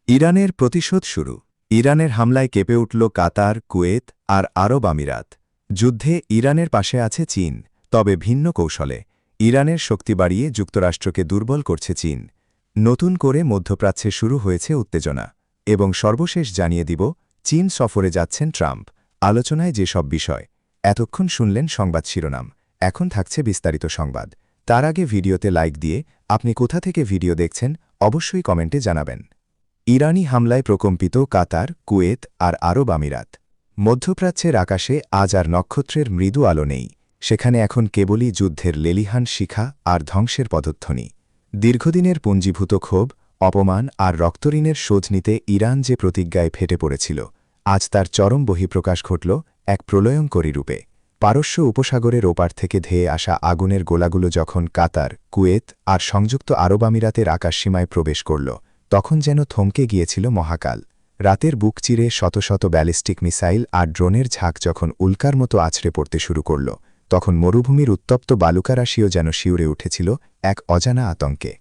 ইরানের প্রতিশোধ শুরু। ইরানের হামলায় কেঁপে উঠল কাতার, কুয়েত আর আরব আমিরাত। যুদ্ধে ইরানের পাশে আছে চীন, তবে ভিন্ন কৌশলে। ইরানের শক্তি বাড়িয়ে যুক্তরাষ্ট্রকে দুর্বল করছে চীন। নতুন করে মধ্যপ্রাচ্যে শুরু হয়েছে উত্তেজনা। এবং সর্বশেষ জানিয়ে দিব, চীন সফরে যাচ্ছেন ট্রাম্প। আলোচনায় যেসব বিষয়। এতক্ষণ শুনলেন সংবাদ শিরোনাম, এখন থাকছে বিস্তারিত সংবাদ। তার আগে ভিডিওতে লাইক দিয়ে আপনি কোথা থেকে ভিডিও দেখছেন অবশ্যই কমেন্টে জানাবেন। ইরানি হামলায় প্রকম্পিত কাতার, কুয়েত আর আরব আমিরাত। মধ্যপ্রাচ্যের আকাশে আজ আর নক্ষত্রের মৃদু আলো নেই, সেখানে এখন কেবলই যুদ্ধের লেলিহান শিখা আর ধ্বংসের পদধ্বনি। দীর্ঘদিনের পুঞ্জীভূত ক্ষোভ, অপমান আর রক্তঋণের শোধ নিতে ইরান যে প্রতিজ্ঞায় ফেটে পড়েছিল, আজ তার চরম বহিঃপ্রকাশ ঘটল এক প্রলয়ঙ্করী রূপে। পারস্য উপসাগরের ওপার থেকে ধেয়ে আসা আগুনের গোলাগুলো যখন কাতার, কুয়েত আর সংযুক্ত আরব আমিরাতের আকাশসীমায় প্রবেশ করল, তখন যেন থমকে গিয়েছিল মহাকাল। রাতের বুক চিরে শত শত ব্যালিস্টিক মিসাইল আর ড্রোনের ঝাঁক যখন উল্কার মতো আছড়ে পড়তে শুরু করল, তখন মরুভূমির উত্তপ্ত বালুকারাশিও যেন শিউরে উঠেছিল এক অজানা আতঙ্কে।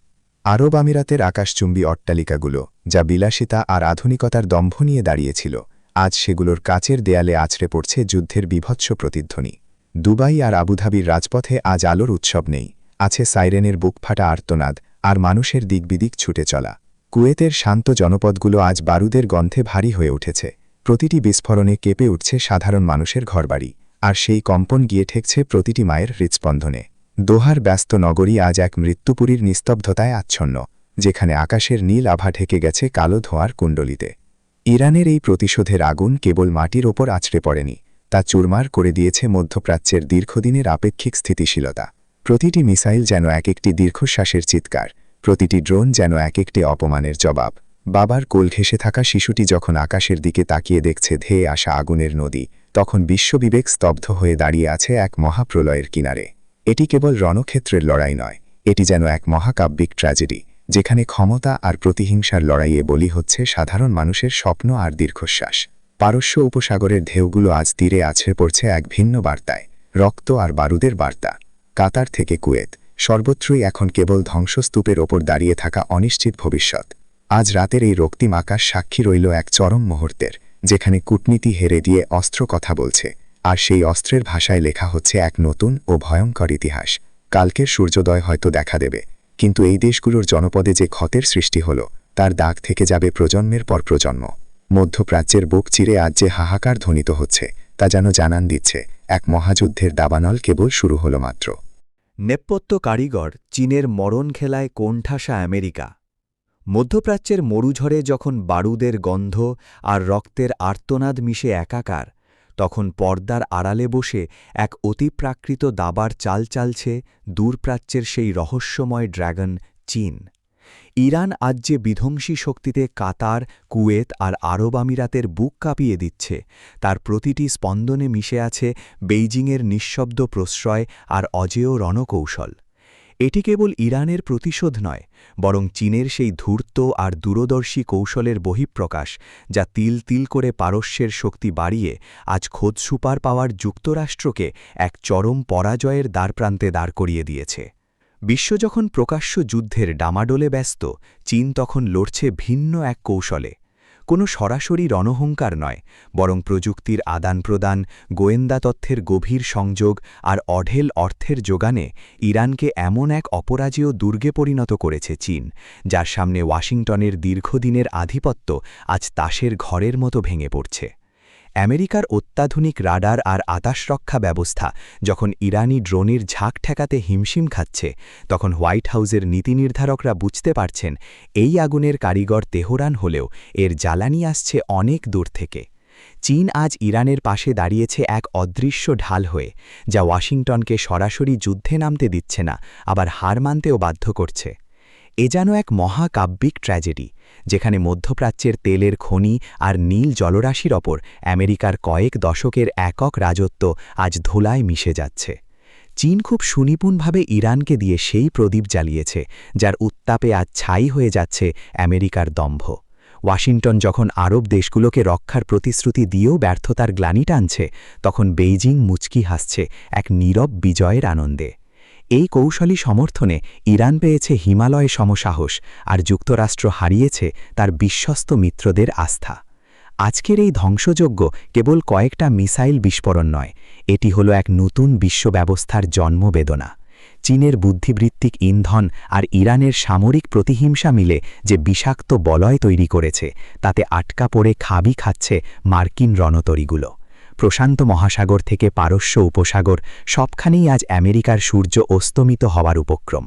আরব আমিরাতের আকাশচুম্বী অট্টালিকাগুলো, যা বিলাসিতা আর আধুনিকতার দম্ভ নিয়ে দাঁড়িয়েছিল, আজ সেগুলোর কাচের দেয়ালে আছড়ে পড়ছে যুদ্ধের বীভৎস প্রতিধ্বনি। দুবাই আর আবুধাবির রাজপথে আজ আলোর উৎসব নেই, আছে সাইরেনের বুকফাটা আর্তনাদ আর মানুষের দিকবিদিক ছুটে চলা। কুয়েতের শান্ত জনপদগুলো আজ বারুদের গন্ধে ভারী হয়ে উঠেছে। প্রতিটি বিস্ফোরণে কেঁপে উঠছে সাধারণ মানুষের ঘরবাড়ি, আর সেই কম্পন গিয়ে ঠেকছে প্রতিটি মায়ের হৃৎস্পন্দনে। দোহার ব্যস্ত নগরী আজ এক মৃত্যুপুরীর নিস্তব্ধতায় আচ্ছন্ন, যেখানে আকাশের নীল আভা ঢেকে গেছে কালো ধোঁয়ার কুণ্ডলিতে। ইরানের এই প্রতিশোধের আগুন কেবল মাটির ওপর আছড়ে পড়েনি, তা চুরমার করে দিয়েছে মধ্যপ্রাচ্যের দীর্ঘদিনের আপেক্ষিক স্থিতিশীলতা। প্রতিটি মিসাইল যেন এক একটি দীর্ঘশ্বাসের চিৎকার, প্রতিটি ড্রোন যেন এক একটি অপমানের জবাব। বাবার কোল ঘেঁষে থাকা শিশুটি যখন আকাশের দিকে তাকিয়ে দেখছে ধেয়ে আসা আগুনের নদী, তখন বিশ্ববিবেক স্তব্ধ হয়ে দাঁড়িয়ে আছে এক মহাপ্রলয়ের কিনারে। এটি কেবল রণক্ষেত্রের লড়াই নয়, এটি যেন এক মহাকাব্যিক ট্র্যাজেডি, যেখানে ক্ষমতা আর প্রতিহিংসার লড়াইয়ে বলি হচ্ছে সাধারণ মানুষের স্বপ্ন আর দীর্ঘশ্বাস। পারস্য উপসাগরের ঢেউগুলো আজ তীরে আছড়ে পড়ছে এক ভিন্ন বার্তায়, রক্ত আর বারুদের বার্তা। কাতার থেকে কুয়েত, সর্বত্রই এখন কেবল ধ্বংসস্তূপের ওপর দাঁড়িয়ে থাকা অনিশ্চিত ভবিষ্যৎ। আজ রাতের এই রক্তিম আকাশ সাক্ষী রইল এক চরম মুহূর্তের, যেখানে কূটনীতি হেরে দিয়ে অস্ত্র কথা বলছে, আর সেই অস্ত্রের ভাষায় লেখা হচ্ছে এক নতুন ও ভয়ঙ্কর ইতিহাস। কালকের সূর্যোদয় হয়তো দেখা দেবে, কিন্তু এই দেশগুলোর জনপদে যে ক্ষতের সৃষ্টি হল, তার দাগ থেকে যাবে প্রজন্মের পর প্রজন্ম। মধ্যপ্রাচ্যের বুক চিরে আজ যে হাহাকার ধ্বনিত হচ্ছে, তা যেন জানান দিচ্ছে এক মহাযুদ্ধের দাবানল কেবল শুরু হল মাত্র। নেপথ্য কারিগর চীনের মরণ খেলায় কোণঠাসা আমেরিকা। মধ্যপ্রাচ্যের মরুঝড়ে যখন বারুদের গন্ধ আর রক্তের আর্তনাদ মিশে একাকার, তখন পর্দার আড়ালে বসে এক অতিপ্রাকৃত দাবার চাল চালছে দূরপ্রাচ্যের সেই রহস্যময় ড্র্যাগন চীন। ইরান আজ যে বিধ্বংসী শক্তিতে কাতার, কুয়েত আর আরব আমিরাতের বুক কাঁপিয়ে দিচ্ছে, তার প্রতিটি স্পন্দনে মিশে আছে বেইজিংয়ের নিঃশব্দ প্রশ্রয় আর অজেয় রণকৌশল। এটি কেবল ইরানের প্রতিশোধ নয়, বরং চীনের সেই ধূর্ত আর দূরদর্শী কৌশলের বহিঃপ্রকাশ, যা তিল তিল করে পারস্যের শক্তি বাড়িয়ে আজ খোদ সুপার পাওয়ার যুক্তরাষ্ট্রকে এক চরম পরাজয়ের দ্বারপ্রান্তে দাঁড় করিয়ে দিয়েছে। বিশ্ব যখন প্রকাশ্য যুদ্ধের ডামাডোলে ব্যস্ত, চীন তখন লড়ছে ভিন্ন এক কৌশলে। কোনো সরাসরি রণহুঙ্কার নয়, বরং প্রযুক্তির আদান-প্রদান, গোয়েন্দা তথ্যের গভীর সংযোগ আর অঢেল অর্থের যোগানে ইরানকে এমন এক অপরাজেয় দুর্গে পরিণত করেছে চীন, যার সামনে ওয়াশিংটনের দীর্ঘদিনের আধিপত্য আজ তাসের ঘরের মতো ভেঙে পড়ছে। আমেরিকার অত্যাধুনিক রাডার আর আকাশরক্ষা ব্যবস্থা যখন ইরানি ড্রোনের ঝাঁক ঠেকাতে হিমশিম খাচ্ছে, তখন হোয়াইট হাউসের নীতিনির্ধারকরা বুঝতে পারছেন এই আগুনের কারিগর তেহরান হলেও এর জ্বালানি আসছে অনেক দূর থেকে। চীন আজ ইরানের পাশে দাঁড়িয়েছে এক অদৃশ্য ঢাল হয়ে, যা ওয়াশিংটনকে সরাসরি যুদ্ধে নামতে দিচ্ছে না, আবার হার মানতেও বাধ্য করছে। এ যেন এক মহাকাব্যিক ট্র্যাজেডি, যেখানে মধ্যপ্রাচ্যের তেলের খনি আর নীল জলরাশির ওপর আমেরিকার কয়েক দশকের একক রাজত্ব আজ ধুলায় মিশে যাচ্ছে। চীন খুব সুনিপুণভাবে ইরানকে দিয়ে সেই প্রদীপ জ্বালিয়েছে, যার উত্তাপে আজ ছাই হয়ে যাচ্ছে আমেরিকার দম্ভ। ওয়াশিংটন যখন আরব দেশগুলোকে রক্ষার প্রতিশ্রুতি দিয়েও ব্যর্থতার গ্লানি টানছে, তখন বেইজিং মুচকি হাসছে এক নীরব বিজয়ের আনন্দে। এই কৌশলী সমর্থনে ইরান পেয়েছে হিমালয় সমসাহস আর যুক্তরাষ্ট্র হারিয়েছে তার বিশ্বস্ত মিত্রদের আস্থা। আজকের এই ধ্বংসযজ্ঞ কেবল কয়েকটা মিসাইল বিস্ফোরণ নয়, এটি হল এক নতুন বিশ্বব্যবস্থার জন্মবেদনা। চীনের বুদ্ধিবৃত্তিক ইন্ধন আর ইরানের সামরিক প্রতিহিংসা মিলে যে বিষাক্ত বলয় তৈরি করেছে, তাতে আটকা পড়ে খাবি খাচ্ছে মার্কিন রণতরীগুলো। প্রশান্ত মহাসাগর থেকে পারস্য উপসাগর, সবখানেই আজ আমেরিকার সূর্য অস্তমিত হওয়ার উপক্রম।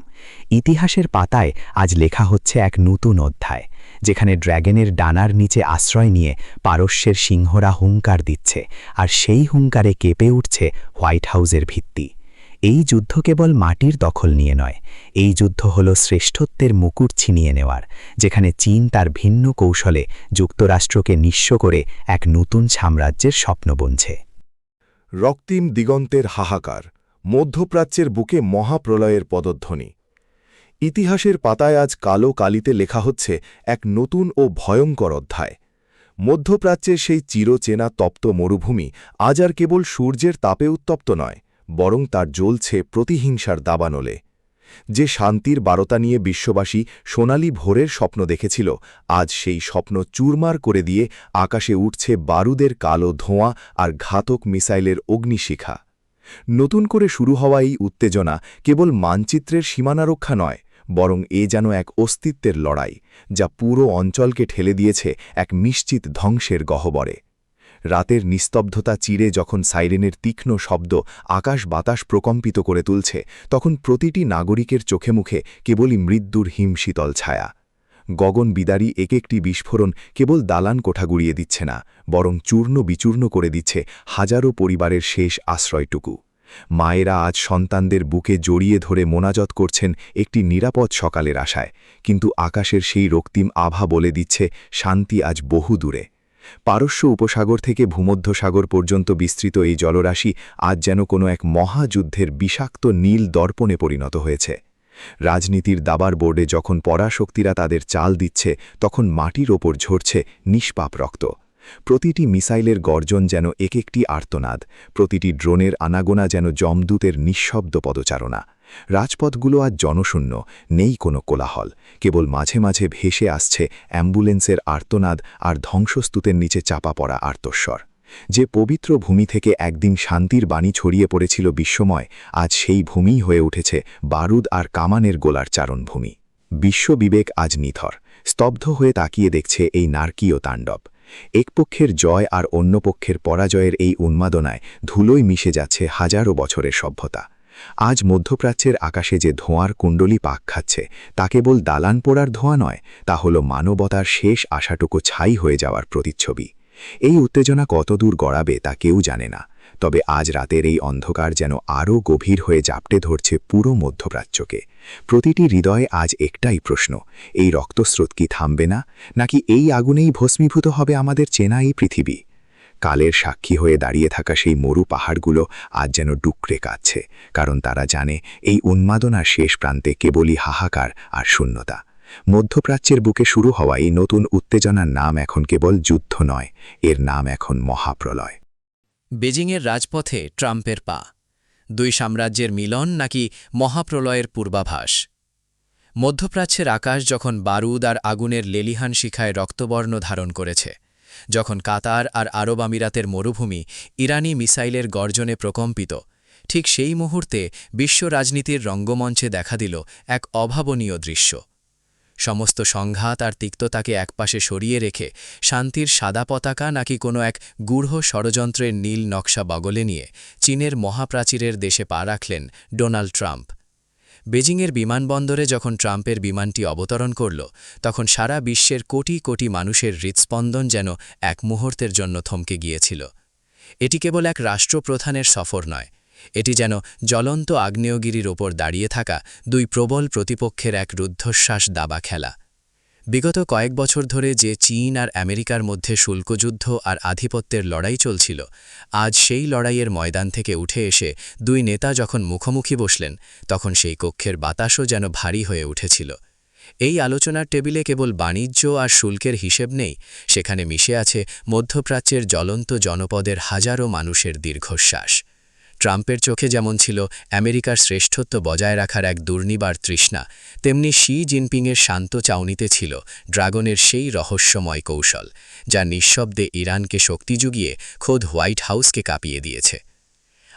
ইতিহাসের পাতায় আজ লেখা হচ্ছে এক নতুন অধ্যায়, যেখানে ড্র্যাগনের ডানার নিচে আশ্রয় নিয়ে পারস্যের সিংহরা হুঙ্কার দিচ্ছে, আর সেই হুঙ্কারে কেঁপে উঠছে হোয়াইট হাউসের ভিত্তি। এই যুদ্ধ কেবল মাটির দখল নিয়ে নয়, এই যুদ্ধ হল শ্রেষ্ঠত্বের মুকুট ছিনিয়ে নেওয়ার, যেখানে চীন তার ভিন্ন কৌশলে যুক্তরাষ্ট্রকে নিঃস্ব করে এক নতুন সাম্রাজ্যের স্বপ্ন বুনছে। রক্তিম দিগন্তের হাহাকার, মধ্যপ্রাচ্যের বুকে মহাপ্রলয়ের পদধ্বনি। ইতিহাসের পাতায় আজ কালো কালিতে লেখা হচ্ছে এক নতুন ও ভয়ঙ্কর অধ্যায়। মধ্যপ্রাচ্যের সেই চিরচেনা তপ্ত মরুভূমি আজ আর কেবল সূর্যের তাপে উত্তপ্ত নয়, বরং তার জ্বলছে প্রতিহিংসার দাবানলে। যে শান্তির বারতা নিয়ে বিশ্ববাসী সোনালি ভোরের স্বপ্ন দেখেছিল, আজ সেই স্বপ্ন চুরমার করে দিয়ে আকাশে উঠছে বারুদের কালো ধোঁয়া আর ঘাতক মিসাইলের অগ্নিশিখা। নতুন করে শুরু হওয়া এই উত্তেজনা কেবল মানচিত্রের সীমানারক্ষা নয়, বরং এ যেন এক অস্তিত্বের লড়াই, যা পুরো অঞ্চলকে ঠেলে দিয়েছে এক নিশ্চিত ধ্বংসের গহ্বরে। রাতের নিস্তব্ধতা চিরে যখন সাইরেনের তীক্ষ্ণ শব্দ আকাশ বাতাস প্রকম্পিত করে তুলছে, তখন প্রতিটি নাগরিকের চোখে মুখে কেবলই মৃত্যুর হিমশীতল ছায়া। গগন বিদারী এক একটি বিস্ফোরণ কেবল দালান কোঠা গুড়িয়ে দিচ্ছে না, বরং চূর্ণ বিচূর্ণ করে দিচ্ছে হাজারো পরিবারের শেষ আশ্রয়টুকু। মায়েরা আজ সন্তানদের বুকে জড়িয়ে ধরে মোনাজত করছেন একটি নিরাপদ সকালের আশায়, কিন্তু আকাশের সেই রক্তিম আভা বলে দিচ্ছে শান্তি আজ বহু দূরে। পারস্য উপসাগর থেকে ভূমধ্যসাগর পর্যন্ত বিস্তৃত এই জলরাশি আজ যেন কোনো এক মহাযুদ্ধের বিষাক্ত নীল দর্পণে পরিণত হয়েছে। রাজনীতির দাবার বোর্ডে যখন পরাশক্তিরা তাদের চাল দিচ্ছে, তখন মাটির ওপর ঝরছে নিষ্পাপ রক্ত। প্রতিটি মিসাইলের গর্জন যেন এক একটি আর্তনাদ, প্রতিটি ড্রোনের আনাগোনা যেন যমদূতের নিঃশব্দ পদচারণা। রাজপথগুলো আজ জনশূন্য, নেই কোনো কোলাহল, কেবল মাঝে মাঝে ভেসে আসছে অ্যাম্বুলেন্সের আর্তনাদ আর ধ্বংসস্তূতের নিচে চাপা পড়া আর্তস্বর। যে পবিত্র ভূমি থেকে একদিন শান্তির বাণী ছড়িয়ে পড়েছিল বিশ্বময়, আজ সেই ভূমিই হয়ে উঠেছে বারুদ আর কামানের গোলার চারণভূমি। বিশ্ববিবেক আজ নিথর, স্তব্ধ হয়ে তাকিয়ে দেখছে এই নারকীয় তাণ্ডব। এক পক্ষের জয় আর অন্য পক্ষের পরাজয়ের এই উন্মাদনায় ধুলোয় মিশে যাচ্ছে হাজারো বছরের সভ্যতা। আজ মধ্যপ্রাচ্যের আকাশে যে ধোঁয়ার কুণ্ডলী পাক খাচ্ছে, তা কেবল দালান পোড়ার ধোঁয়া নয়, তা হল মানবতার শেষ আশাটুকু ছাই হয়ে যাওয়ার প্রতিচ্ছবি। এই উত্তেজনা কতদূর গড়াবে তা কেউ জানে না, তবে আজ রাতের এই অন্ধকার যেন আরও গভীর হয়ে জাপটে ধরছে পুরো মধ্যপ্রাচ্যকে। প্রতিটি হৃদয়ে আজ একটাই প্রশ্ন, এই রক্তস্রোত কি থামবে না, নাকি এই আগুনেই ভস্মীভূত হবে আমাদের চেনা এই পৃথিবী? কালের সাক্ষী হয়ে দাঁড়িয়ে থাকা সেই মরু পাহাড়গুলো আজ যেন ডুকরে কাঁদছে, কারণ তারা জানে এই উন্মাদনার শেষ প্রান্তে কেবলই হাহাকার আর শূন্যতা। মধ্যপ্রাচ্যের বুকে শুরু হওয়া এই নতুন উত্তেজনার নাম এখন কেবল যুদ্ধ নয়, এর নাম এখন মহাপ্রলয়। বেজিংয়ের রাজপথে ট্রাম্পের পা, দুই সাম্রাজ্যের মিলন নাকি মহাপ্রলয়ের পূর্বাভাস? মধ্যপ্রাচ্যের আকাশ যখন বারুদ আর আগুনের লেলিহান শিখায় রক্তবর্ণ ধারণ করেছে, যখন কাতার আর আরব আমিরাতের মরুভূমি ইরানি মিসাইলের গর্জনে প্রকম্পিত, ঠিক সেই মুহূর্তে বিশ্ব রাজনীতির রঙ্গমঞ্চে দেখা দিল এক অভাবনীয় দৃশ্য। সমস্ত সংঘাত আর তিক্ততাকে একপাশে সরিয়ে রেখে শান্তির সাদা পতাকা নাকি কোনো এক গূঢ় ষড়যন্ত্রের নীল নকশা বগলে নিয়ে চীনের মহাপ্রাচীরের দেশে পা রাখলেন ডোনাল্ড ট্রাম্প। বেজিংয়ের বিমানবন্দরে যখন ট্রাম্পের বিমানটি অবতরণ করল, তখন সারা বিশ্বের কোটি কোটি মানুষের হৃৎস্পন্দন যেন এক মুহূর্তের জন্য থমকে গিয়েছিল। এটি কেবল এক রাষ্ট্রপ্রধানের সফর নয়, এটি যেন জ্বলন্ত আগ্নেয়গিরির ওপর দাঁড়িয়ে থাকা দুই প্রবল প্রতিপক্ষের এক রুদ্ধশ্বাস দাবা খেলা। বিগত কয়েক বছর ধরে যে চীন আর আমেরিকার মধ্যে শুল্কযুদ্ধ আর আধিপত্যের লড়াই চলছিল, আজ সেই লড়াইয়ের ময়দান থেকে উঠে এসে দুই নেতা যখন মুখোমুখি বসলেন, তখন সেই কক্ষের বাতাসও যেন ভারী হয়ে উঠেছিল। এই আলোচনার টেবিলে কেবল বাণিজ্য আর শুল্কের হিসেব নেই, সেখানে মিশে আছে মধ্যপ্রাচ্যের জ্বলন্ত জনপদের হাজারো মানুষের দীর্ঘশ্বাস। ট্রাম্পের চোখে যেমন ছিল আমেরিকার শ্রেষ্ঠত্ব বজায় রাখার এক দুর্নিবার তৃষ্ণা, তেমনি শি জিনপিংয়ের শান্ত চাউনিতে ছিল ড্রাগনের সেই রহস্যময় কৌশল, যা নিঃশব্দে ইরানকে শক্তি জুগিয়ে খোদ হোয়াইট হাউসকে কাঁপিয়ে দিয়েছে।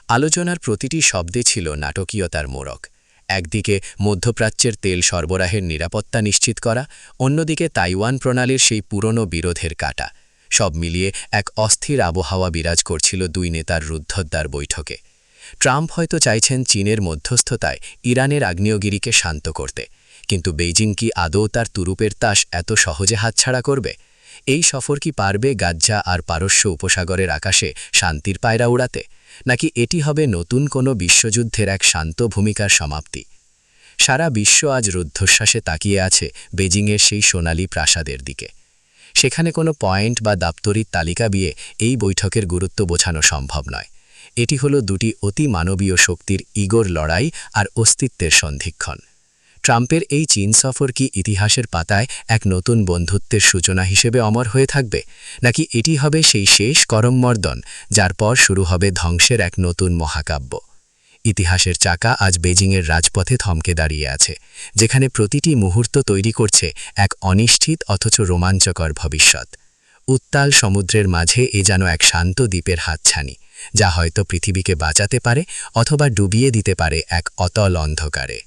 আলোচনার প্রতিটি শব্দে ছিল নাটকীয়তার মোড়ক। একদিকে মধ্যপ্রাচ্যের তেল সরবরাহের নিরাপত্তা নিশ্চিত করা, অন্যদিকে তাইওয়ান প্রণালীর সেই পুরনো বিরোধের কাটা। সব মিলিয়ে এক অস্থির আবহাওয়া বিরাজ করছিল দুই নেতার রুদ্ধদ্বার বৈঠকে। ট্রাম্প হয়তো চাইছেন চীনের মধ্যস্থতায় ইরানের আগ্নেয়গিরিকে শান্ত করতে, কিন্তু বেইজিং কি আদৌ তার তুরুপের তাস এত সহজে হাতছাড়া করবে? এই সফর কি পারবে গাজ্জা আর পারস্য উপসাগরের আকাশে শান্তির পায়রা উড়াতে, নাকি এটি হবে নতুন কোনো বিশ্বযুদ্ধের এক শান্ত ভূমিকার সমাপ্তি? সারা বিশ্ব আজ রুদ্ধশ্বাসে তাকিয়ে আছে বেজিংয়ের সেই সোনালি প্রাসাদের দিকে। সেখানে কোনো পয়েন্ট বা দাপ্তরিক তালিকা দিয়ে এই বৈঠকের গুরুত্ব বোঝানো সম্ভব নয়। এটি হলো দুটি অতি মানবীয় শক্তির ইগোর লড়াই আর অস্তিত্বের সন্ধিক্ষণ। ট্রাম্পের এই চীন সফর কি ইতিহাসের পাতায় এক নতুন বন্ধুত্বের সূচনা হিসেবে অমর হয়ে থাকবে, নাকি এটি হবে সেই শেষ করমর্দন যার পর শুরু হবে ধ্বংসের এক নতুন মহাকাব্য? ইতিহাসের চাকা আজ বেজিংয়ের রাজপথে থমকে দাঁড়িয়ে আছে, যেখানে প্রতিটি মুহূর্ত তৈরি করছে এক অনিশ্চিত অথচ রোমাঞ্চকর ভবিষ্যৎ। উত্তাল সমুদ্রের মাঝে এ যেন এক শান্ত দ্বীপের হাতছানি, যা হয়তো পৃথিবীকে বাঁচাতে পারে অথবা ডুবিয়ে দিতে পারে এক অতল অন্ধকারে।